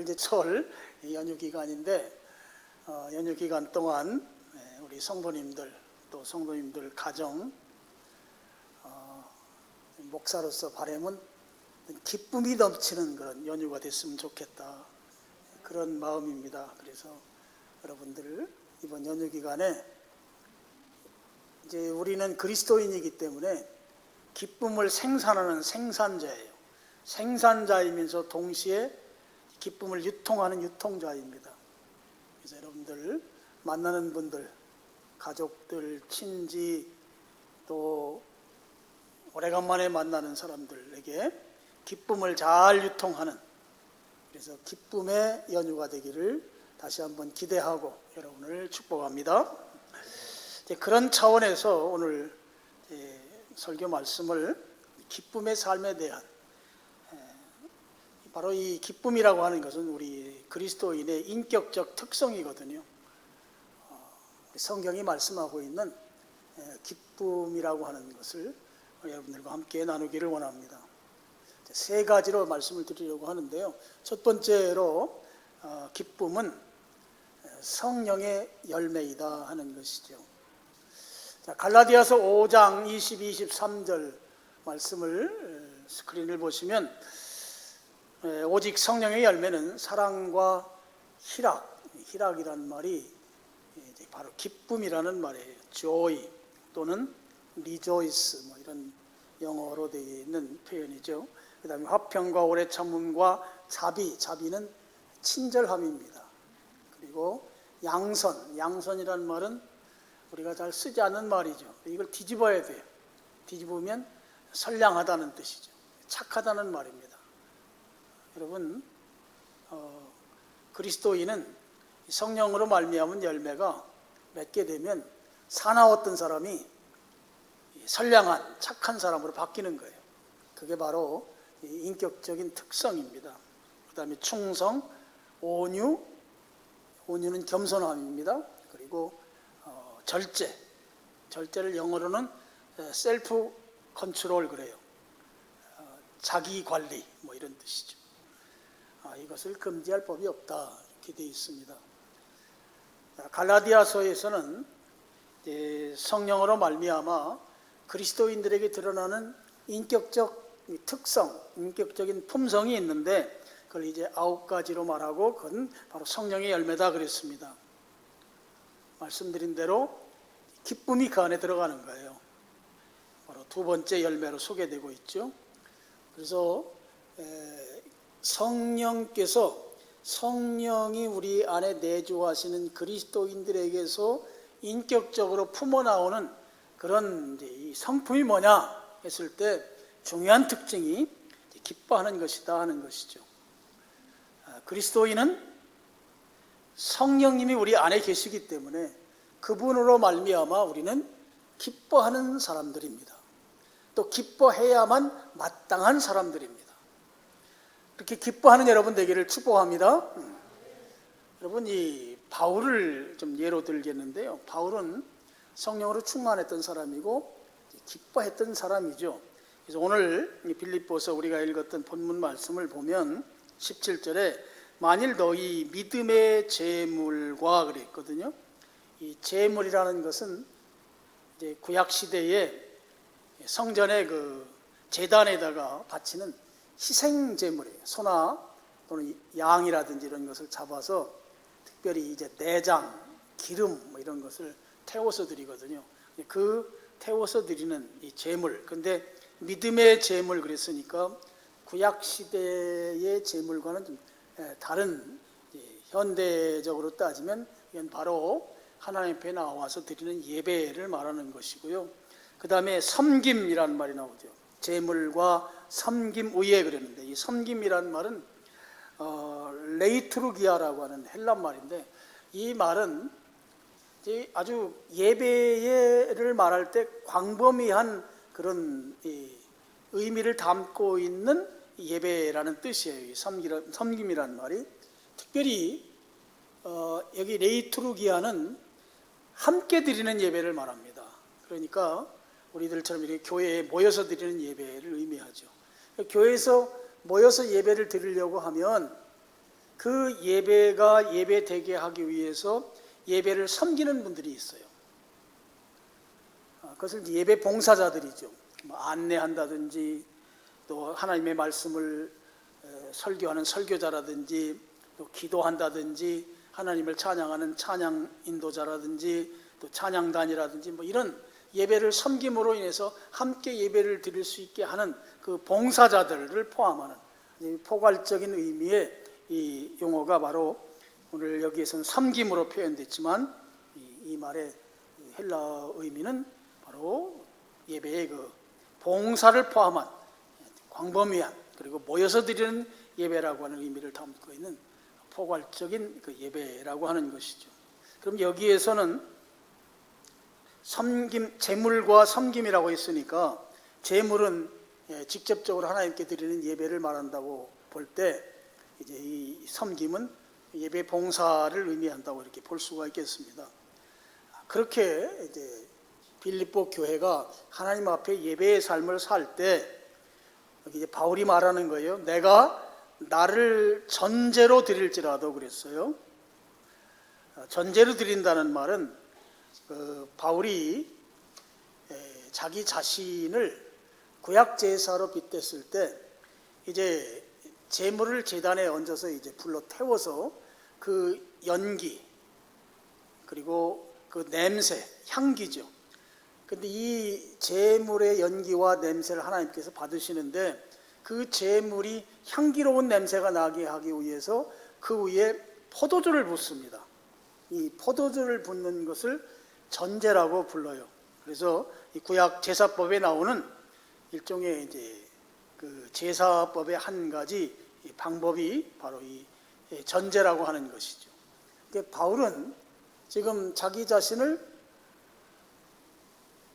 이제 설 연휴 기간인데 연휴 기간 동안 우리 성도님들 또 성도님들 가정 목사로서 바람은 기쁨이 넘치는 그런 연휴가 됐으면 좋겠다, 그런 마음입니다. 그래서 여러분들 이번 연휴 기간에 이제 우리는 그리스도인이기 때문에 기쁨을 생산하는 생산자예요. 생산자이면서 동시에 기쁨을 유통하는 유통자입니다. 그래서 여러분들 만나는 분들, 가족들, 친지, 또 오래간만에 만나는 사람들에게 기쁨을 잘 유통하는, 그래서 기쁨의 연휴가 되기를 다시 한번 기대하고 여러분을 축복합니다. 그런 차원에서 오늘 설교 말씀을 기쁨의 삶에 대한, 바로 이 기쁨이라고 하는 것은 우리 그리스도인의 인격적 특성이거든요. 성경이 말씀하고 있는 기쁨이라고 하는 것을 여러분들과 함께 나누기를 원합니다. 세 가지로 말씀을 드리려고 하는데요. 첫 번째로 기쁨은 성령의 열매이다 하는 것이죠. 갈라디아서 5장 22, 23절 말씀을 스크린을 보시면 오직 성령의 열매는 사랑과 희락이라는 말이 바로 기쁨이라는 말이에요. joy 또는 rejoice, 이런 영어로 되어 있는 표현이죠. 그 다음에 화평과 오래 참음과 자비는 친절함입니다. 그리고 양선이라는 말은 우리가 잘 쓰지 않는 말이죠. 이걸 뒤집어야 돼요. 뒤집으면 선량하다는 뜻이죠. 착하다는 말입니다. 여러분, 그리스도인은 성령으로 말미암은 열매가 맺게 되면 사나웠던 사람이 선량한 착한 사람으로 바뀌는 거예요. 그게 바로 인격적인 특성입니다. 그 다음에 충성, 온유는 겸손함입니다. 그리고 절제를 영어로는 셀프 컨트롤 그래요. 자기 관리 이런 뜻이죠. 이것을 금지할 법이 없다, 이렇게 되어 있습니다. 갈라디아서에서는 성령으로 말미암아 그리스도인들에게 드러나는 인격적 특성, 인격적인 품성이 있는데 그걸 이제 9가지로 말하고 그건 바로 성령의 열매다 그랬습니다. 말씀드린 대로 기쁨이 그 안에 들어가는 거예요. 바로 두 번째 열매로 소개되고 있죠. 그래서 성령이 우리 안에 내주하시는 그리스도인들에게서 인격적으로 품어나오는 그런 이 성품이 뭐냐 했을 때 중요한 특징이 기뻐하는 것이다 하는 것이죠. 그리스도인은 성령님이 우리 안에 계시기 때문에 그분으로 말미암아 우리는 기뻐하는 사람들입니다. 또 기뻐해야만 마땅한 사람들입니다. 이렇게 기뻐하는 여러분 되기를 축복합니다. 여러분, 이 바울을 좀 예로 들겠는데요. 바울은 성령으로 충만했던 사람이고 기뻐했던 사람이죠. 그래서 오늘 빌립보서 우리가 읽었던 본문 말씀을 보면 17절에 만일 너희 믿음의 제물과 그랬거든요. 이 제물이라는 것은 이제 구약 시대에 성전의 그 제단에다가 바치는 희생 제물이에요. 소나 또는 양이라든지 이런 것을 잡아서 특별히 이제 내장, 기름 이런 것을 태워서 드리거든요. 그 태워서 드리는 이 제물. 근데 믿음의 제물 그랬으니까 구약 시대의 제물과는 좀 다른, 현대적으로 따지면 이건 바로 하나님 앞에 나와서 드리는 예배를 말하는 것이고요. 그 다음에 섬김이라는 말이 나오죠. 제물과 섬김 의에 그랬는데 이 섬김이라는 말은 레이트루기아라고 하는 헬란 말인데 이 말은 아주 예배를 말할 때 광범위한 그런 의미를 담고 있는 예배라는 뜻이에요. 이 섬김이라는 말이 특별히 여기 레이트루기아는 함께 드리는 예배를 말합니다. 그러니까 우리들처럼 이렇게 교회에 모여서 드리는 예배를 의미하죠. 교회에서 모여서 예배를 드리려고 하면 그 예배가 예배되게 하기 위해서 예배를 섬기는 분들이 있어요. 그것을 이제 예배 봉사자들이죠. 안내한다든지, 또 하나님의 말씀을 설교하는 설교자라든지, 또 기도한다든지, 하나님을 찬양하는 찬양 인도자라든지, 또 찬양단이라든지, 이런 예배를 섬김으로 인해서 함께 예배를 드릴 수 있게 하는 그 봉사자들을 포함하는 포괄적인 의미의 이 용어가 바로 오늘 여기에서는 섬김으로 표현됐지만 이 말의 헬라 의미는 바로 예배의 그 봉사를 포함한 광범위한, 그리고 모여서 드리는 예배라고 하는 의미를 담고 있는 포괄적인 그 예배라고 하는 것이죠. 그럼 여기에서는 섬김, 제물과 섬김이라고 했으니까 제물은 직접적으로 하나님께 드리는 예배를 말한다고 볼 때, 이제 이 섬김은 예배 봉사를 의미한다고 이렇게 볼 수가 있겠습니다. 그렇게 이제 빌립보 교회가 하나님 앞에 예배의 삶을 살 때, 여기 이제 바울이 말하는 거예요. 내가 나를 전제로 드릴지라도 그랬어요. 전제로 드린다는 말은 바울이 자기 자신을 구약 제사로 빗댔을 때 이제 제물을 제단에 얹어서 이제 불로 태워서 그 연기, 그리고 그 냄새, 향기죠. 근데 이 제물의 연기와 냄새를 하나님께서 받으시는데, 그 제물이 향기로운 냄새가 나게 하기 위해서 그 위에 포도주를 붓습니다. 이 포도주를 붓는 것을 전제라고 불러요. 그래서 이 구약 제사법에 나오는 일종의 이제 그 제사법의 한 가지 방법이 바로 이 전제라고 하는 것이죠. 그러니까 바울은 지금 자기 자신을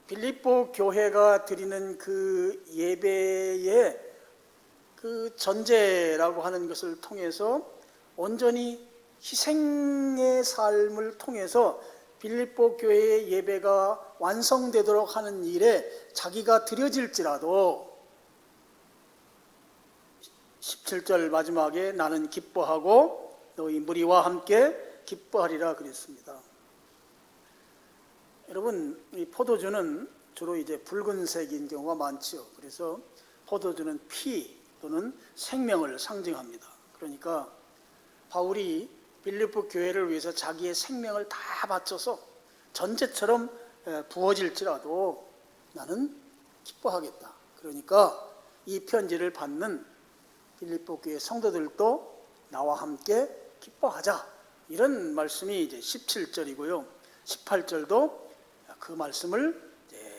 빌립보 교회가 드리는 그 예배의 그 전제라고 하는 것을 통해서 온전히 희생의 삶을 통해서 빌립보 교회의 예배가 완성되도록 하는 일에 자기가 드려질지라도 17절 마지막에 나는 기뻐하고 너희 무리와 함께 기뻐하리라 그랬습니다. 여러분, 이 포도주는 주로 이제 붉은색인 경우가 많죠. 그래서 포도주는 피 또는 생명을 상징합니다. 그러니까 바울이 빌립보 교회를 위해서 자기의 생명을 다 바쳐서 전제처럼 부어질지라도 나는 기뻐하겠다. 그러니까 이 편지를 받는 빌립보 교회 성도들도 나와 함께 기뻐하자. 이런 말씀이 이제 17절이고요. 18절도 그 말씀을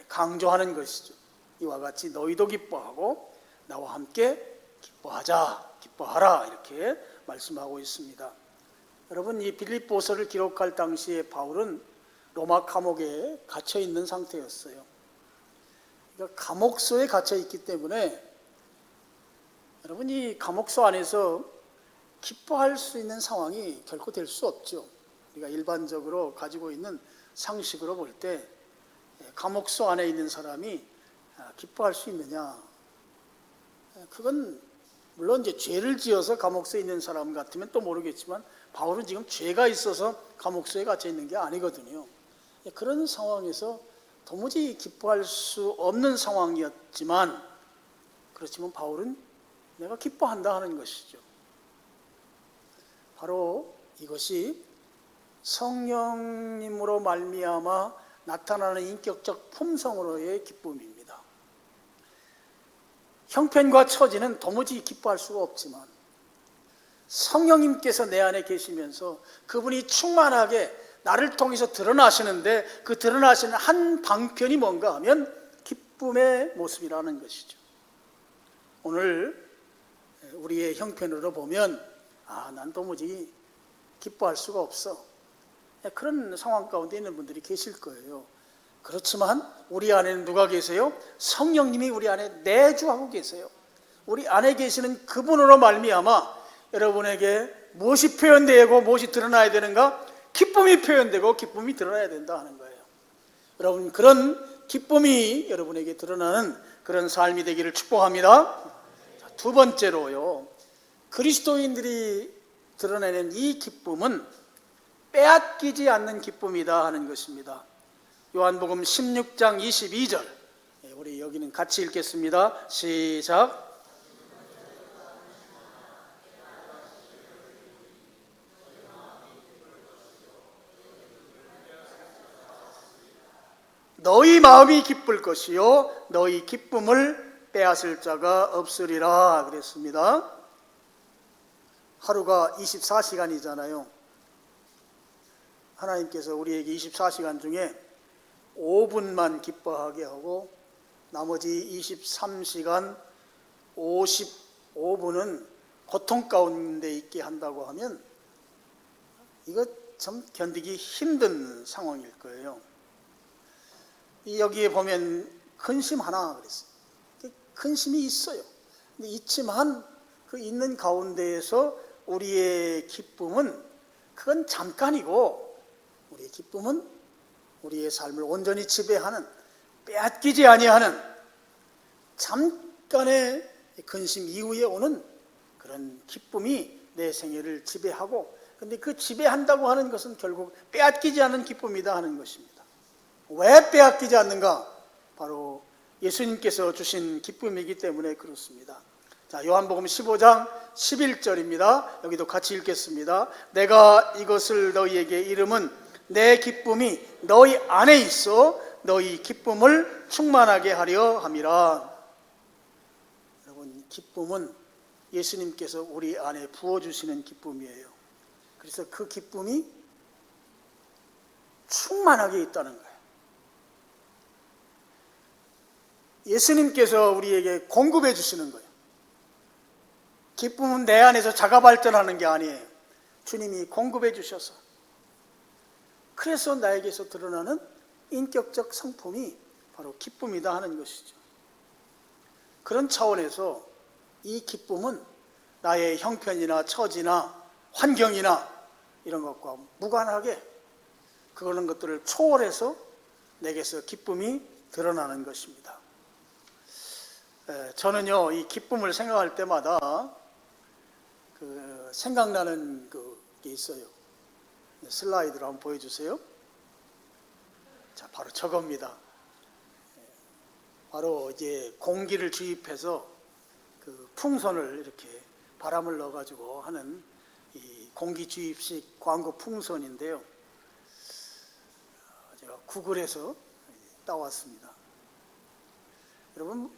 강조하는 것이죠. 이와 같이 너희도 기뻐하고 나와 함께 기뻐하자, 기뻐하라 이렇게 말씀하고 있습니다. 여러분, 이 빌립보서를 기록할 당시에 바울은 로마 감옥에 갇혀 있는 상태였어요. 그러니까 감옥소에 갇혀 있기 때문에 여러분, 이 감옥소 안에서 기뻐할 수 있는 상황이 결코 될 수 없죠. 우리가 일반적으로 가지고 있는 상식으로 볼 때 감옥소 안에 있는 사람이 기뻐할 수 있느냐? 그건 물론 이제 죄를 지어서 감옥소에 있는 사람 같으면 또 모르겠지만 바울은 지금 죄가 있어서 감옥소에 갇혀 있는 게 아니거든요. 그런 상황에서 도무지 기뻐할 수 없는 상황이었지만, 그렇지만 바울은 내가 기뻐한다 하는 것이죠. 바로 이것이 성령님으로 말미암아 나타나는 인격적 품성으로의 기쁨입니다. 형편과 처지는 도무지 기뻐할 수가 없지만 성령님께서 내 안에 계시면서 그분이 충만하게 나를 통해서 드러나시는데, 그 드러나시는 한 방편이 뭔가 하면 기쁨의 모습이라는 것이죠. 오늘 우리의 형편으로 보면 난 도무지 기뻐할 수가 없어, 그런 상황 가운데 있는 분들이 계실 거예요. 그렇지만 우리 안에는 누가 계세요? 성령님이 우리 안에 내주하고 계세요. 우리 안에 계시는 그분으로 말미암아 여러분에게 무엇이 표현되고 무엇이 드러나야 되는가? 기쁨이 표현되고 기쁨이 드러나야 된다 하는 거예요. 여러분, 그런 기쁨이 여러분에게 드러나는 그런 삶이 되기를 축복합니다. 두 번째로요, 그리스도인들이 드러내는 이 기쁨은 빼앗기지 않는 기쁨이다 하는 것입니다. 요한복음 16장 22절, 우리 여기는 같이 읽겠습니다. 시작. 너희 마음이 기쁠 것이요 너희 기쁨을 빼앗을 자가 없으리라 그랬습니다. 하루가 24시간이잖아요. 하나님께서 우리에게 24시간 중에 5분만 기뻐하게 하고 나머지 23시간 55분은 고통 가운데 있게 한다고 하면 이거 참 견디기 힘든 상황일 거예요. 여기에 보면 근심 하나 그랬어요. 근심이 있어요. 근데 있지만 그 있는 가운데에서 우리의 기쁨은 그건 잠깐이고, 우리의 기쁨은 우리의 삶을 온전히 지배하는, 빼앗기지 아니하는 잠깐의 근심 이후에 오는 그런 기쁨이 내 생애를 지배하고, 근데 그 지배한다고 하는 것은 결국 빼앗기지 않은 기쁨이다 하는 것입니다. 왜 빼앗기지 않는가? 바로 예수님께서 주신 기쁨이기 때문에 그렇습니다. 자, 요한복음 15장 11절입니다. 여기도 같이 읽겠습니다. 내가 이것을 너희에게 이름은 내 기쁨이 너희 안에 있어 너희 기쁨을 충만하게 하려 함이라. 여러분, 기쁨은 예수님께서 우리 안에 부어주시는 기쁨이에요. 그래서 그 기쁨이 충만하게 있다는 거예요. 예수님께서 우리에게 공급해 주시는 거예요. 기쁨은 내 안에서 자가 발전하는 게 아니에요. 주님이 공급해 주셔서, 그래서 나에게서 드러나는 인격적 성품이 바로 기쁨이다 하는 것이죠. 그런 차원에서 이 기쁨은 나의 형편이나 처지나 환경이나 이런 것과 무관하게 그런 것들을 초월해서 내게서 기쁨이 드러나는 것입니다. 저는요, 이 기쁨을 생각할 때마다 생각나는 게 있어요. 슬라이드로 한번 보여주세요. 자, 바로 저겁니다. 바로 이제 공기를 주입해서 그 풍선을 이렇게 바람을 넣어가지고 하는 이 공기 주입식 광고 풍선인데요. 제가 구글에서 따왔습니다. 여러분,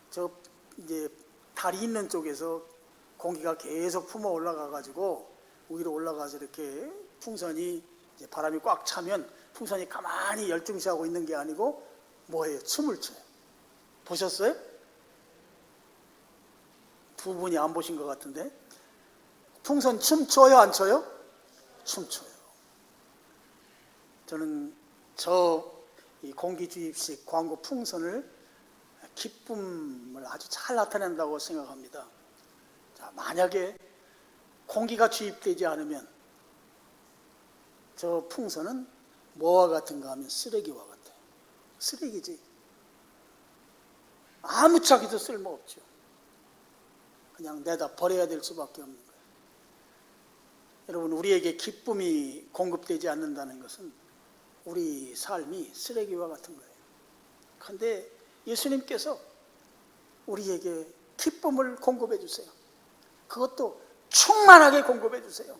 저 이제 달이 있는 쪽에서 공기가 계속 품어 올라가가지고 위로 올라가서 이렇게 풍선이 이제 바람이 꽉 차면 풍선이 가만히 열중시하고 있는 게 아니고 뭐예요? 춤을 춰요. 보셨어요? 두 분이 안 보신 것 같은데. 풍선 춤 춰요, 안 춰요? 춤 춰요. 저는 이 공기 주입식 광고 풍선을 기쁨을 아주 잘 나타낸다고 생각합니다. 자, 만약에 공기가 주입되지 않으면 저 풍선은 뭐와 같은가 하면 쓰레기와 같아요. 쓰레기지. 아무짝에도 쓸모없죠. 그냥 내다 버려야 될 수밖에 없는 거예요. 여러분, 우리에게 기쁨이 공급되지 않는다는 것은 우리 삶이 쓰레기와 같은 거예요. 그런데 예수님께서 우리에게 기쁨을 공급해 주세요. 그것도 충만하게 공급해 주세요.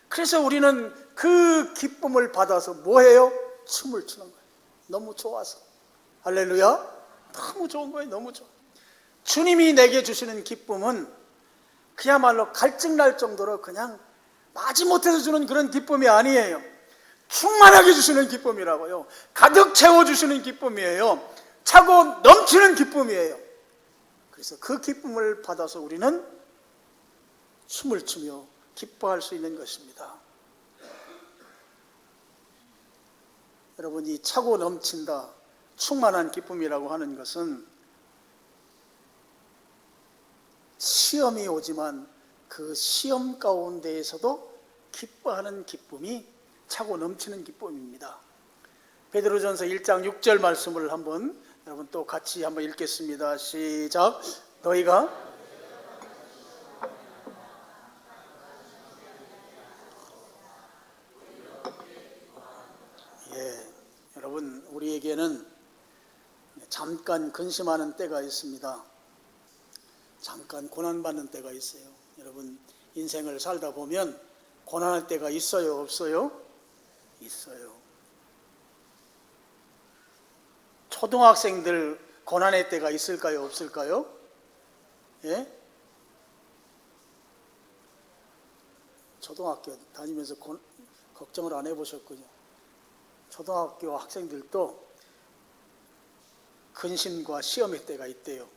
그래서 우리는 그 기쁨을 받아서 뭐해요? 춤을 추는 거예요. 너무 좋아서. 할렐루야. 너무 좋은 거예요. 너무 좋아. 주님이 내게 주시는 기쁨은 그야말로 갈증날 정도로 그냥 마지못해서 주는 그런 기쁨이 아니에요. 충만하게 주시는 기쁨이라고요. 가득 채워주시는 기쁨이에요. 차고 넘치는 기쁨이에요. 그래서 그 기쁨을 받아서 우리는 춤을 추며 기뻐할 수 있는 것입니다. 여러분, 이 차고 넘친다, 충만한 기쁨이라고 하는 것은 시험이 오지만 그 시험 가운데에서도 기뻐하는 기쁨이 차고 넘치는 기쁨입니다. 베드로전서 1장 6절 말씀을 한번 여러분 또 같이 한번 읽겠습니다. 시작. 너희가 우리에게는 잠깐 근심하는 때가 있습니다. 잠깐 고난받는 때가 있어요. 여러분, 인생을 살다 보면 고난할 때가 있어요, 없어요? 있어요. 초등학생들 고난의 때가 있을까요, 없을까요? 예? 초등학교 다니면서 걱정을 안 해보셨군요. 초등학교 학생들도 근심과 시험의 때가 있대요.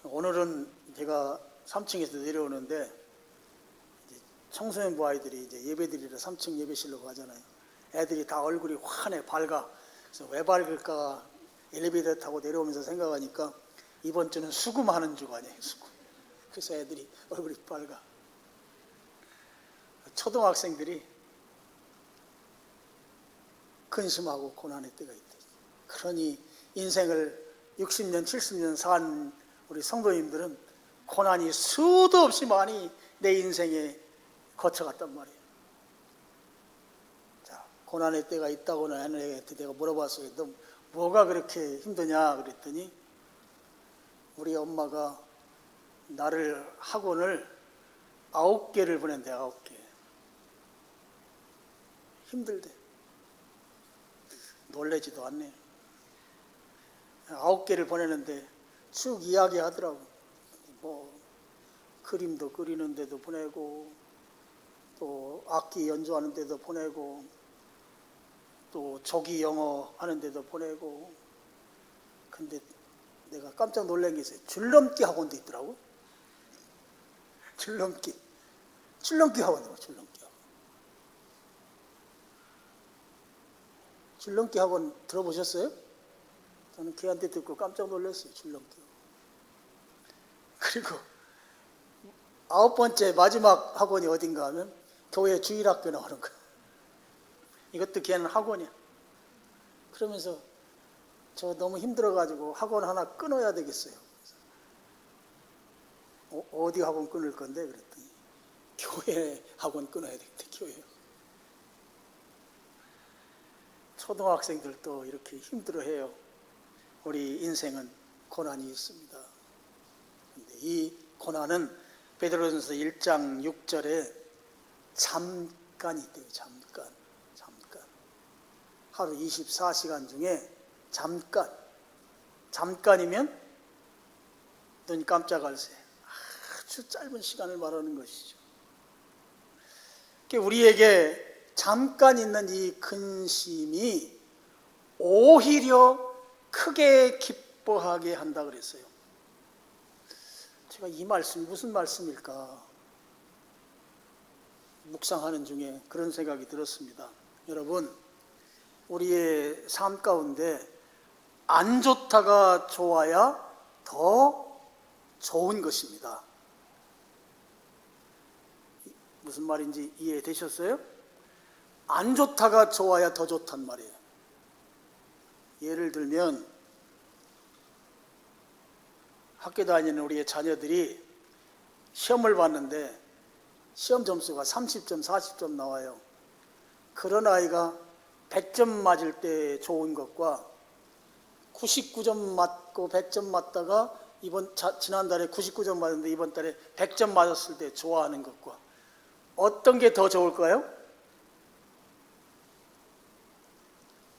오늘은 제가 3층에서 내려오는데 청소년부 아이들이 이제 예배드리러 3층 예배실로 가잖아요. 애들이 다 얼굴이 환해 밝아. 그래서 왜 밝을까 엘리베이터 타고 내려오면서 생각하니까 이번 주는 수금하는 주가 아니에요. 수금. 그래서 애들이 얼굴이 밝아. 초등학생들이 근심하고 고난의 때가 있다. 그러니 인생을 60년, 70년 산 우리 성도님들은 고난이 수도 없이 많이 내 인생에 거쳐갔단 말이에요. 자, 고난의 때가 있다고는 아내한테 내가 물어봤어요. 너 뭐가 그렇게 힘드냐 그랬더니 우리 엄마가 나를 학원을 9개를 보낸대. 9개. 힘들대. 놀래지도 않네. 9개를 보내는데 쭉 이야기하더라고. 뭐 그림도 그리는 데도 보내고 또 악기 연주하는 데도 보내고 또 조기 영어 하는 데도 보내고. 근데 내가 깜짝 놀란 게 있어요. 줄넘기 학원도 있더라고. 줄넘기 학원이고 줄넘기 학원. 줄넘기 학원 들어보셨어요? 저는 걔한테 듣고 깜짝 놀랐어요. 줄넘기. 그리고 9번째 마지막 학원이 어딘가 하면 교회 주일학교 나오는 거야. 이것도 걔는 학원이야. 그러면서 저 너무 힘들어가지고 학원 하나 끊어야 되겠어요. 어디 학원 끊을 건데? 그랬더니 교회 학원 끊어야 되겠다. 교회. 초등학생들도 이렇게 힘들어해요. 우리 인생은 고난이 있습니다. 근데 이 고난은 베드로전서 1장 6절에 잠깐이 있대요. 잠깐. 하루 24시간 중에 잠깐이면 눈 깜짝할 새. 아주 짧은 시간을 말하는 것이죠. 우리에게 잠깐 있는 이 근심이 오히려 크게 기뻐하게 한다 그랬어요. 제가 이 말씀이 무슨 말씀일까 묵상하는 중에 그런 생각이 들었습니다. 여러분, 우리의 삶 가운데 안 좋다가 좋아야 더 좋은 것입니다. 무슨 말인지 이해되셨어요? 안 좋다가 좋아야 더 좋단 말이에요. 예를 들면 학교 다니는 우리의 자녀들이 시험을 봤는데 시험 점수가 30점, 40점 나와요. 그런 아이가 100점 맞을 때 좋은 것과 99점 맞고 100점 맞다가 지난달에 99점 맞았는데 이번 달에 100점 맞았을 때 좋아하는 것과 어떤 게 더 좋을까요?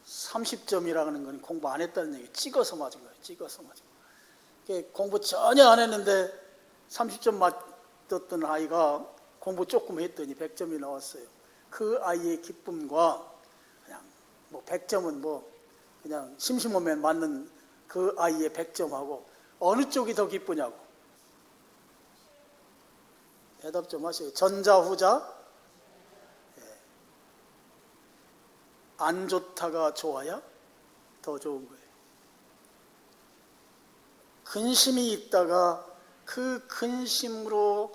30점이라는 건 공부 안 했다는 얘기예요. 찍어서 맞은 거예요. 찍어서 맞은 거예요. 공부 전혀 안 했는데 30점 맞았던 아이가 공부 조금 했더니 100점이 나왔어요. 그 아이의 기쁨과 그냥 100점은 그냥 심심하면 맞는 그 아이의 100점하고 어느 쪽이 더 기쁘냐고. 대답 좀 하세요. 전자, 후자? 안 좋다가 좋아야 더 좋은 거예요. 근심이 있다가 그 근심으로를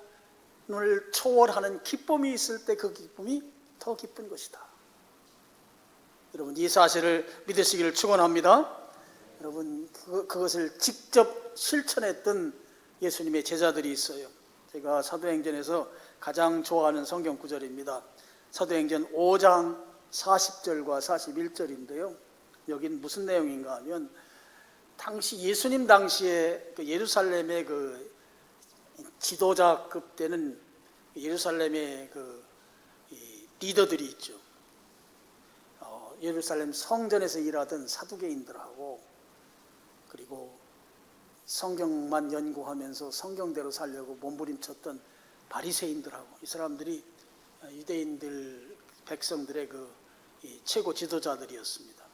초월하는 기쁨이 있을 때 그 기쁨이 더 기쁜 것이다. 여러분, 이 사실을 믿으시기를 축원합니다. 여러분, 그것을 직접 실천했던 예수님의 제자들이 있어요. 제가 사도행전에서 가장 좋아하는 성경 구절입니다. 사도행전 5장 40절과 41절인데요. 여긴 무슨 내용인가 하면 당시 예수님 당시에 그 예루살렘의 그 지도자급 되는 예루살렘의 그 리더들이 있죠. 예루살렘 성전에서 일하던 사두개인들하고 그리고 성경만 연구하면서 성경대로 살려고 몸부림쳤던 바리새인들하고 이 사람들이 유대인들 백성들의 그 최고 지도자들이었습니다.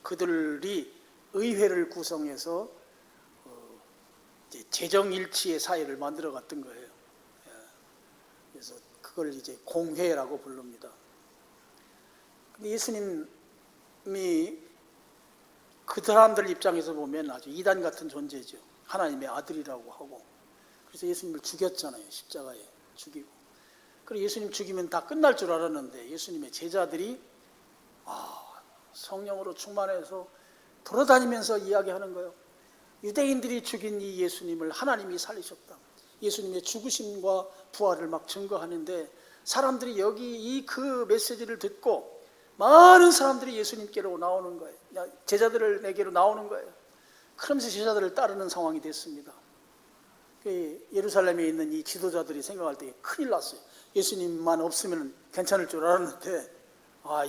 그들이 의회를 구성해서 재정일치의 사회를 만들어갔던 거예요. 그래서 그걸 이제 공회라고 부릅니다. 근데 예수님이 그 사람들 입장에서 보면 아주 이단 같은 존재죠. 하나님의 아들이라고 하고. 그래서 예수님을 죽였잖아요. 십자가에 죽이고. 그리고 예수님 죽이면 다 끝날 줄 알았는데 예수님의 제자들이 성령으로 충만해서 돌아다니면서 이야기하는 거예요. 유대인들이 죽인 이 예수님을 하나님이 살리셨다. 예수님의 죽으심과 부활을 막 증거하는데 사람들이 여기 이 그 메시지를 듣고 많은 사람들이 예수님께로 나오는 거예요. 제자들을 내게로 나오는 거예요. 그러면서 제자들을 따르는 상황이 됐습니다. 예루살렘에 있는 이 지도자들이 생각할 때 큰일 났어요. 예수님만 없으면 괜찮을 줄 알았는데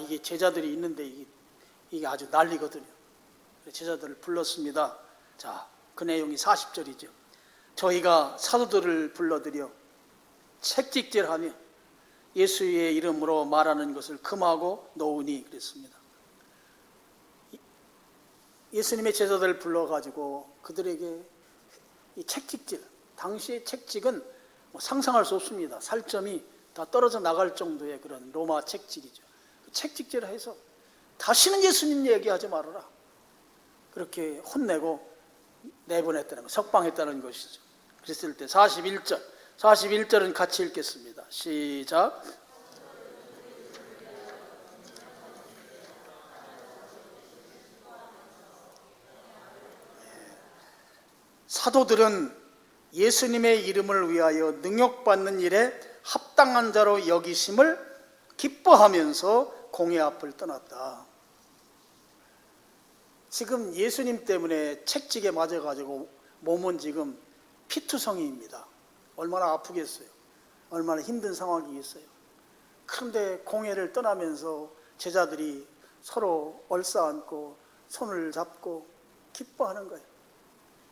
이게 제자들이 있는데 이게 아주 난리거든요. 제자들을 불렀습니다. 자, 그 내용이 40절이죠. 저희가 사도들을 불러들여 책찍질하며 예수의 이름으로 말하는 것을 금하고 놓으니 그랬습니다. 예수님의 제자들을 불러가지고 그들에게 이 책찍질, 당시의 책찍은 상상할 수 없습니다. 살점이 다 떨어져 나갈 정도의 그런 로마 책찍이죠. 책찍질을 해서 다시는 예수님 얘기하지 말아라. 그렇게 혼내고 내보냈다는 거, 석방했다는 것이죠. 그랬을 때 41절은 같이 읽겠습니다. 시작. 사도들은 예수님의 이름을 위하여 능욕받는 일에 합당한 자로 여기심을 기뻐하면서 공회 앞을 떠났다. 지금 예수님 때문에 책찍에 맞아가지고 몸은 지금 피투성이입니다. 얼마나 아프겠어요. 얼마나 힘든 상황이겠어요. 그런데 공회를 떠나면서 제자들이 서로 얼싸안고 손을 잡고 기뻐하는 거예요.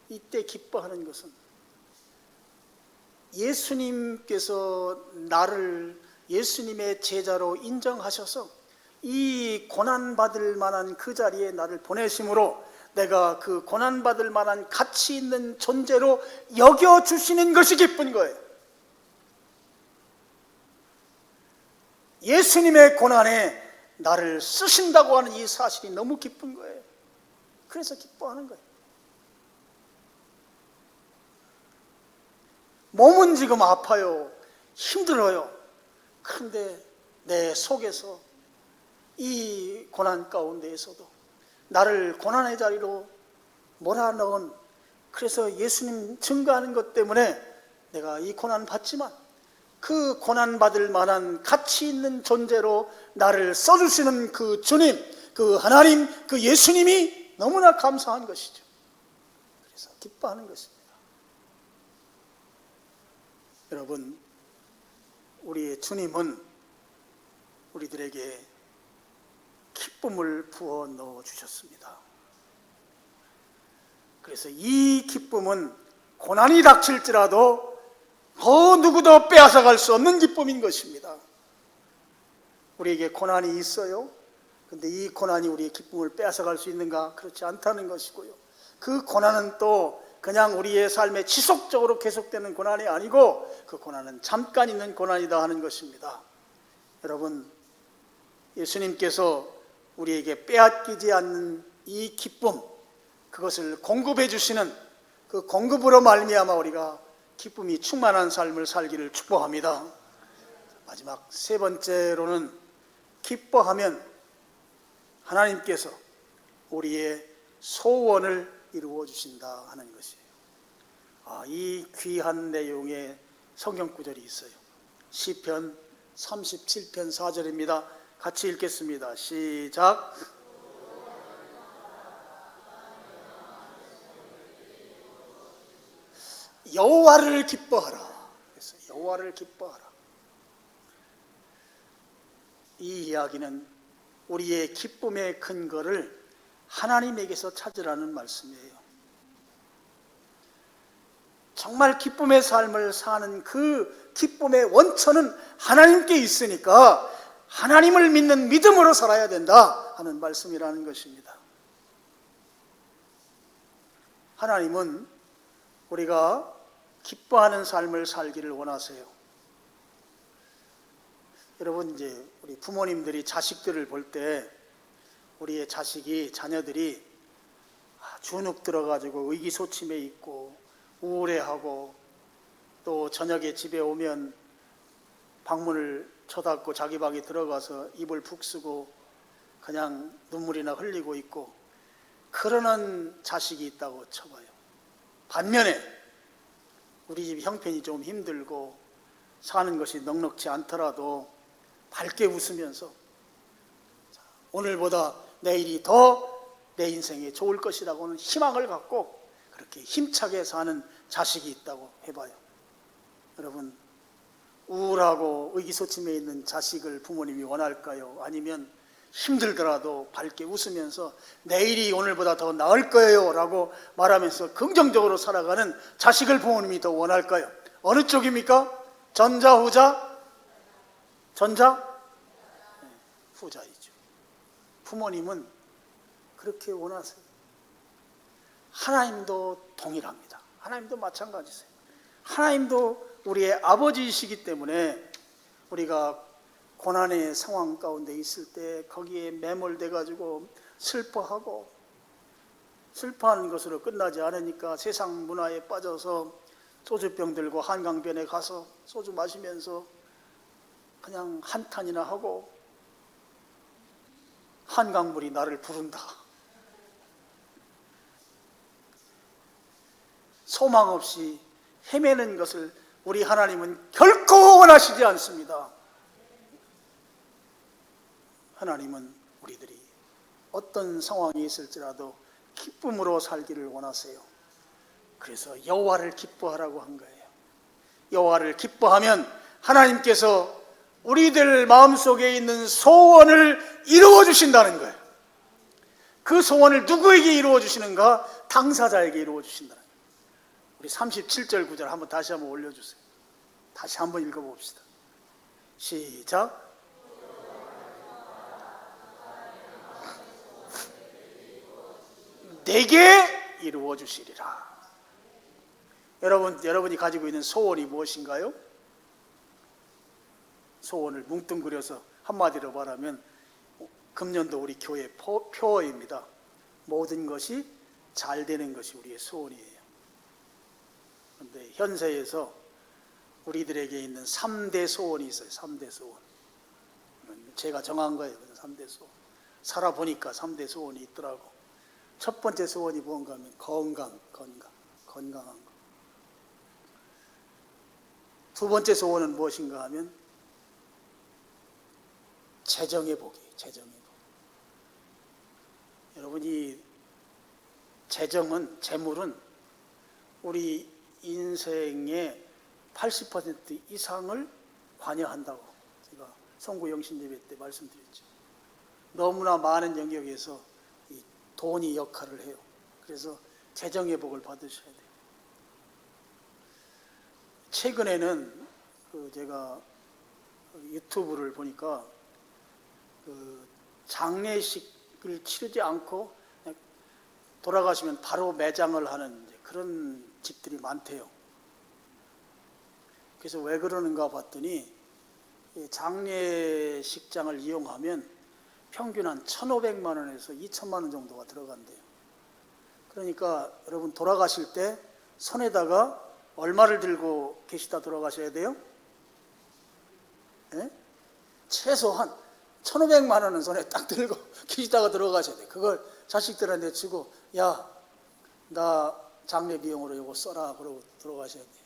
이때 기뻐하는 것은 예수님께서 나를 예수님의 제자로 인정하셔서 이 고난받을 만한 그 자리에 나를 보내심으로 내가 그 고난받을 만한 가치 있는 존재로 여겨주시는 것이 기쁜 거예요. 예수님의 고난에 나를 쓰신다고 하는 이 사실이 너무 기쁜 거예요. 그래서 기뻐하는 거예요. 몸은 지금 아파요. 힘들어요. 그런데 내 속에서 이 고난 가운데에서도 나를 고난의 자리로 몰아넣은, 그래서 예수님 증거하는 것 때문에 내가 이 고난 받지만 그 고난 받을 만한 가치 있는 존재로 나를 써주시는 그 주님, 그 하나님, 그 예수님이 너무나 감사한 것이죠. 그래서 기뻐하는 것입니다. 여러분, 우리의 주님은 우리들에게 기쁨을 부어 넣어 주셨습니다. 그래서 이 기쁨은 고난이 닥칠지라도 누구도 빼앗아갈 수 없는 기쁨인 것입니다. 우리에게 고난이 있어요. 그런데 이 고난이 우리의 기쁨을 빼앗아갈 수 있는가? 그렇지 않다는 것이고요. 그 고난은 또 그냥 우리의 삶에 지속적으로 계속되는 고난이 아니고 그 고난은 잠깐 있는 고난이다 하는 것입니다. 여러분, 예수님께서 우리에게 빼앗기지 않는 이 기쁨, 그것을 공급해 주시는 그 공급으로 말미암아 우리가 기쁨이 충만한 삶을 살기를 축복합니다. 마지막 세 번째로는 기뻐하면 하나님께서 우리의 소원을 이루어 주신다 하는 것이에요. 이 귀한 내용의 성경 구절이 있어요. 시편 37편 4절입니다. 같이 읽겠습니다. 시작. 여호와를 기뻐하라. 그래서 여호와를 기뻐하라. 이 이야기는 우리의 기쁨의 근거를 하나님에게서 찾으라는 말씀이에요. 정말 기쁨의 삶을 사는 그 기쁨의 원천은 하나님께 있으니까 하나님을 믿는 믿음으로 살아야 된다 하는 말씀이라는 것입니다. 하나님은 우리가 기뻐하는 삶을 살기를 원하세요. 여러분, 이제 우리 부모님들이 자식들을 볼 때 우리의 자녀들이 주눅 들어가지고 의기소침해 있고 우울해하고 또 저녁에 집에 오면 방문을 쳐닫고 자기 방에 들어가서 이불 푹 쓰고 그냥 눈물이나 흘리고 있고 그러는 자식이 있다고 쳐봐요. 반면에 우리 집 형편이 좀 힘들고 사는 것이 넉넉지 않더라도 밝게 웃으면서 오늘보다 내일이 더 내 인생에 좋을 것이라고는 희망을 갖고 그렇게 힘차게 사는 자식이 있다고 해봐요. 여러분, 우울하고 의기소침해 있는 자식을 부모님이 원할까요? 아니면 힘들더라도 밝게 웃으면서 내일이 오늘보다 더 나을 거예요 라고 말하면서 긍정적으로 살아가는 자식을 부모님이 더 원할까요? 어느 쪽입니까? 전자, 후자? 전자? 네, 후자이죠. 부모님은 그렇게 원하세요. 하나님도 동일합니다. 하나님도 마찬가지세요. 하나님도 우리의 아버지이시기 때문에 우리가 고난의 상황 가운데 있을 때 거기에 매몰돼 가지고 슬퍼하는 것으로 끝나지 않으니까 세상 문화에 빠져서 소주병 들고 한강변에 가서 소주 마시면서 그냥 한탄이나 하고 한강물이 나를 부른다. 소망 없이 헤매는 것을 우리 하나님은 결코 원하시지 않습니다. 하나님은 우리들이 어떤 상황이 있을지라도 기쁨으로 살기를 원하세요. 그래서 여호와를 기뻐하라고 한 거예요. 여호와를 기뻐하면 하나님께서 우리들 마음속에 있는 소원을 이루어 주신다는 거예요. 그 소원을 누구에게 이루어 주시는가? 당사자에게 이루어 주신다는 거예요. 우리 37절 구절 한번 다시 한번 올려주세요. 다시 한번 읽어봅시다. 시작. 내게 이루어 주시리라. 여러분이 가지고 있는 소원이 무엇인가요? 소원을 뭉뚱그려서 한마디로 말하면 금년도 우리 교회 표어입니다. 모든 것이 잘 되는 것이 우리의 소원이에요. 그런데 현세에서 우리들에게 있는 3대 소원이 있어요. 3대 소원. 제가 정한 거예요. 3대 소원. 살아보니까 3대 소원이 있더라고. 첫 번째 소원이 뭔가 하면 건강한 거. 두 번째 소원은 무엇인가 하면 재정의 복이에요. 재정의 복. 여러분, 이 재물은 우리 인생의 80% 이상을 관여한다고 제가 성구 영신 예배 때 말씀드렸죠. 너무나 많은 영역에서 이 돈이 역할을 해요. 그래서 재정의 복을 받으셔야 돼요. 최근에는 제가 유튜브를 보니까 장례식을 치르지 않고 그냥 돌아가시면 바로 매장을 하는 그런 집들이 많대요. 그래서 왜 그러는가 봤더니 장례식장을 이용하면 평균 한 1,500만 원에서 2,000만 원 정도가 들어간대요. 그러니까 여러분 돌아가실 때 손에다가 얼마를 들고 계시다 돌아가셔야 돼요? 네? 최소한 1,500만 원은 손에 딱 들고 계시다가 들어가셔야 돼요. 그걸 자식들한테 주고 야, 나 장례 비용으로 이거 써라 그러고 들어가셔야 돼요.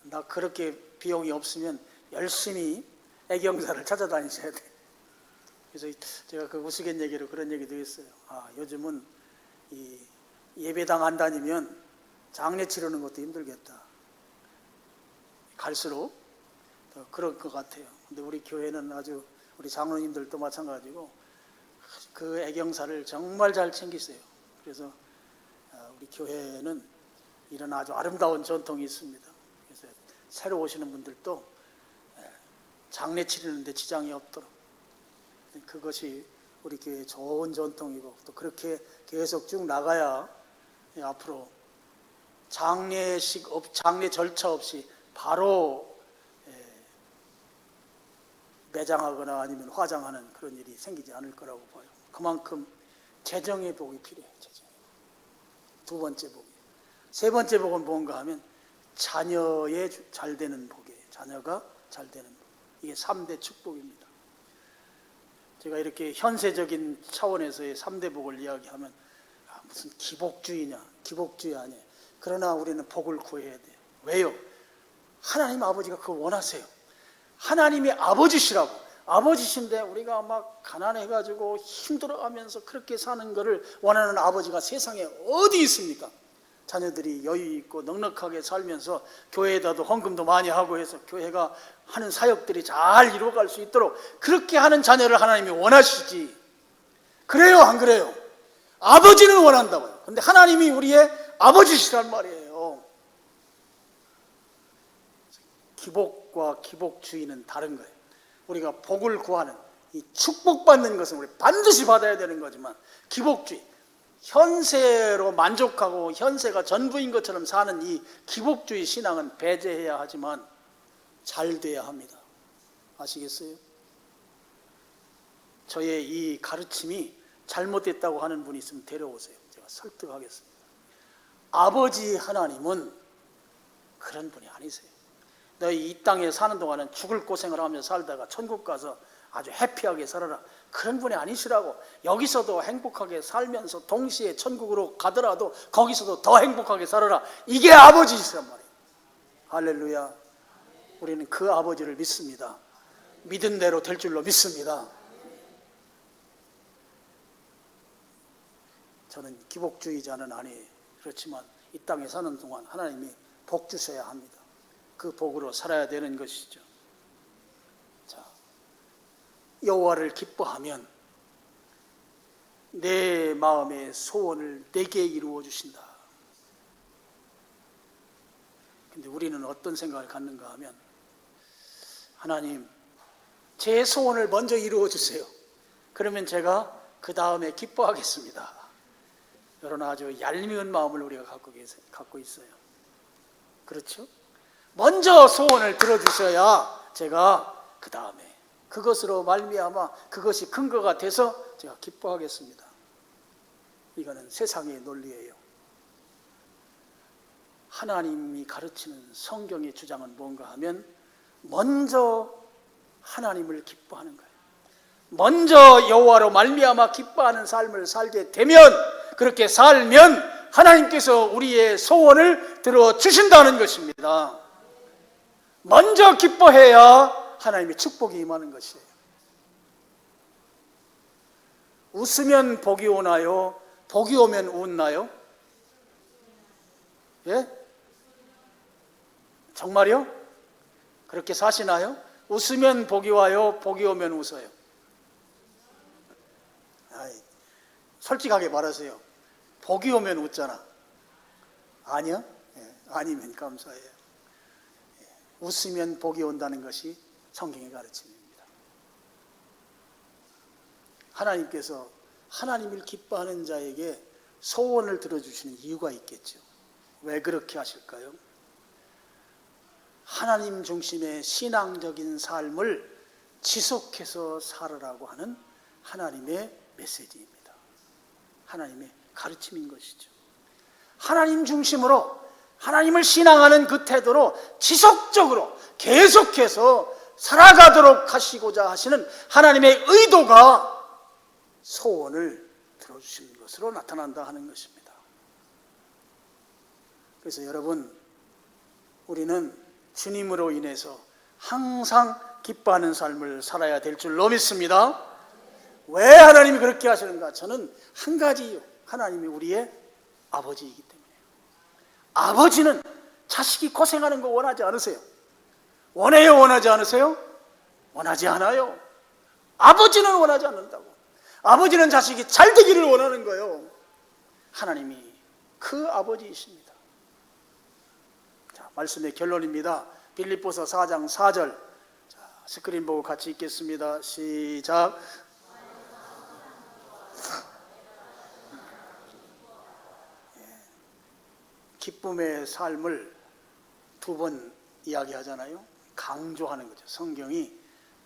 나 그렇게 비용이 없으면 열심히 애경사를 찾아다니셔야 돼. 그래서 제가 그 우스갯얘기로 그런 얘기도 했어요. 요즘은 이 예배당 안 다니면 장례 치르는 것도 힘들겠다. 갈수록 더 그럴 것 같아요. 근데 우리 교회는 아주, 우리 장로님들도 마찬가지고 그 애경사를 정말 잘 챙기세요. 그래서 우리 교회는 이런 아주 아름다운 전통이 있습니다. 그래서 새로 오시는 분들도 장례 치르는데 지장이 없도록, 그것이 우리 교회의 좋은 전통이고, 또 그렇게 계속 쭉 나가야 앞으로 장례 절차 없이 바로 매장하거나 아니면 화장하는 그런 일이 생기지 않을 거라고 봐요. 그만큼 재정의 복이 필요해요. 재정의 복. 두 번째 복이. 세 번째 복은 뭔가 하면 자녀의 잘 되는 복이에요. 자녀가 잘 되는 복. 이게 3대 축복입니다. 제가 이렇게 현세적인 차원에서의 3대 복을 이야기하면 무슨 기복주의냐, 기복주의 아니에요. 그러나 우리는 복을 구해야 돼요. 왜요? 하나님 아버지가 그걸 원하세요. 하나님이 아버지시라고. 아버지신데 우리가 막 가난해가지고 힘들어하면서 그렇게 사는 것을 원하는 아버지가 세상에 어디 있습니까? 자녀들이 여유 있고 넉넉하게 살면서 교회에다도 헌금도 많이 하고 해서 교회가 하는 사역들이 잘 이루어갈 수 있도록 그렇게 하는 자녀를 하나님이 원하시지. 그래요, 안 그래요? 아버지는 원한다고요. 근데 하나님이 우리의 아버지시란 말이에요. 기복과 기복주의는 다른 거예요. 우리가 복을 구하는, 이 축복받는 것은 우리 반드시 받아야 되는 거지만, 기복주의, 현세로 만족하고 현세가 전부인 것처럼 사는 이 기복주의 신앙은 배제해야 하지만 잘 돼야 합니다. 아시겠어요? 저의 이 가르침이 잘못됐다고 하는 분이 있으면 데려오세요. 제가 설득하겠습니다. 아버지 하나님은 그런 분이 아니세요. 너희 이 땅에 사는 동안은 죽을 고생을 하며 살다가 천국 가서 아주 해피하게 살아라. 그런 분이 아니시라고. 여기서도 행복하게 살면서 동시에 천국으로 가더라도 거기서도 더 행복하게 살아라. 이게 아버지시란 말이에요. 할렐루야. 우리는 그 아버지를 믿습니다. 믿은 대로 될 줄로 믿습니다. 저는 기복주의자는 아니에요. 그렇지만 이 땅에 사는 동안 하나님이 복 주셔야 합니다. 그 복으로 살아야 되는 것이죠. 자, 여호와를 기뻐하면 내 마음의 소원을 내게 이루어 주신다. 근데 우리는 어떤 생각을 갖는가 하면, 하나님, 제 소원을 먼저 이루어 주세요. 그러면 제가 그 다음에 기뻐하겠습니다. 이런 아주 얄미운 마음을 우리가 갖고 있어요. 그렇죠? 먼저 소원을 들어주셔야 제가 그 다음에 그것으로 말미암아 그것이 근거가 돼서 제가 기뻐하겠습니다. 이거는 세상의 논리예요. 하나님이 가르치는 성경의 주장은 뭔가 하면 먼저 하나님을 기뻐하는 거예요. 먼저 여호와로 말미암아 기뻐하는 삶을 살게 되면, 그렇게 살면 하나님께서 우리의 소원을 들어주신다는 것입니다. 먼저 기뻐해야 하나님의 축복이 임하는 것이에요. 웃으면 복이 오나요? 복이 오면 웃나요? 예? 정말요? 그렇게 사시나요? 웃으면 복이 와요? 복이 오면 웃어요? 솔직하게 말하세요. 복이 오면 웃잖아. 아니요? 예, 아니면 감사해요. 웃으면 복이 온다는 것이 성경의 가르침입니다. 하나님께서 하나님을 기뻐하는 자에게 소원을 들어주시는 이유가 있겠죠. 왜 그렇게 하실까요? 하나님 중심의 신앙적인 삶을 지속해서 살으라고 하는 하나님의 메시지입니다. 하나님의 가르침인 것이죠. 하나님 중심으로 하나님을 신앙하는 그 태도로 지속적으로 계속해서 살아가도록 하시고자 하시는 하나님의 의도가 소원을 들어주시는 것으로 나타난다 하는 것입니다. 그래서 여러분, 우리는 주님으로 인해서 항상 기뻐하는 삶을 살아야 될 줄로 믿습니다. 왜 하나님이 그렇게 하시는가? 저는 한 가지, 하나님이 우리의 아버지이기 때문에요. 아버지는 자식이 고생하는 거 원하지 않으세요? 원해요? 원하지 않으세요? 원하지 않아요. 아버지는 원하지 않는다고. 아버지는 자식이 잘 되기를 원하는 거예요. 하나님이 그 아버지이십니다. 자, 말씀의 결론입니다. 빌립보서 4장 4절. 자, 스크린 보고 같이 읽겠습니다. 시작. 기쁨의 삶을 두 번 이야기하잖아요. 강조하는 거죠. 성경이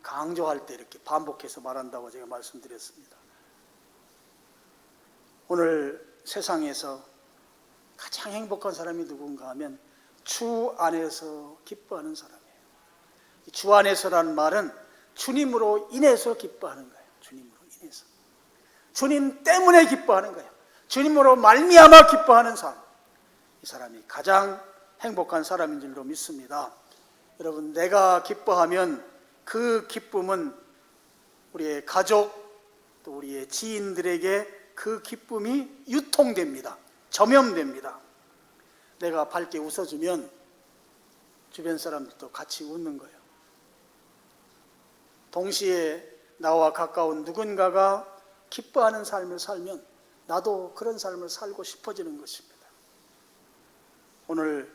강조할 때 이렇게 반복해서 말한다고 제가 말씀드렸습니다. 오늘 세상에서 가장 행복한 사람이 누군가 하면 주 안에서 기뻐하는 사람이에요. 주 안에서라는 말은 주님으로 인해서 기뻐하는 거예요. 주님으로 인해서. 주님 때문에 기뻐하는 거예요. 주님으로 말미암아 기뻐하는 삶. 이 사람이 가장 행복한 사람인 줄로 믿습니다. 여러분, 내가 기뻐하면 그 기쁨은 우리의 가족 또 우리의 지인들에게 그 기쁨이 유통됩니다. 전염됩니다. 내가 밝게 웃어주면 주변 사람들도 같이 웃는 거예요. 동시에 나와 가까운 누군가가 기뻐하는 삶을 살면 나도 그런 삶을 살고 싶어지는 것입니다. 오늘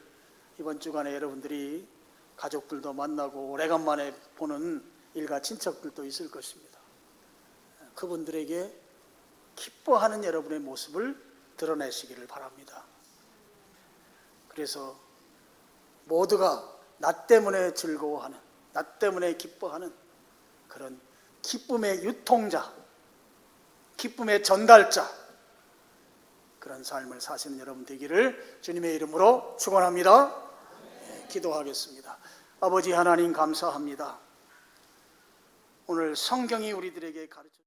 이번 주간에 여러분들이 가족들도 만나고 오래간만에 보는 일가 친척들도 있을 것입니다. 그분들에게 기뻐하는 여러분의 모습을 드러내시기를 바랍니다. 그래서 모두가 나 때문에 즐거워하는, 나 때문에 기뻐하는 그런 기쁨의 유통자, 기쁨의 전달자, 그런 삶을 사시는 여러분 되기를 주님의 이름으로 축원합니다. 기도하겠습니다. 아버지 하나님 감사합니다. 오늘 성경이 우리들에게 가르쳐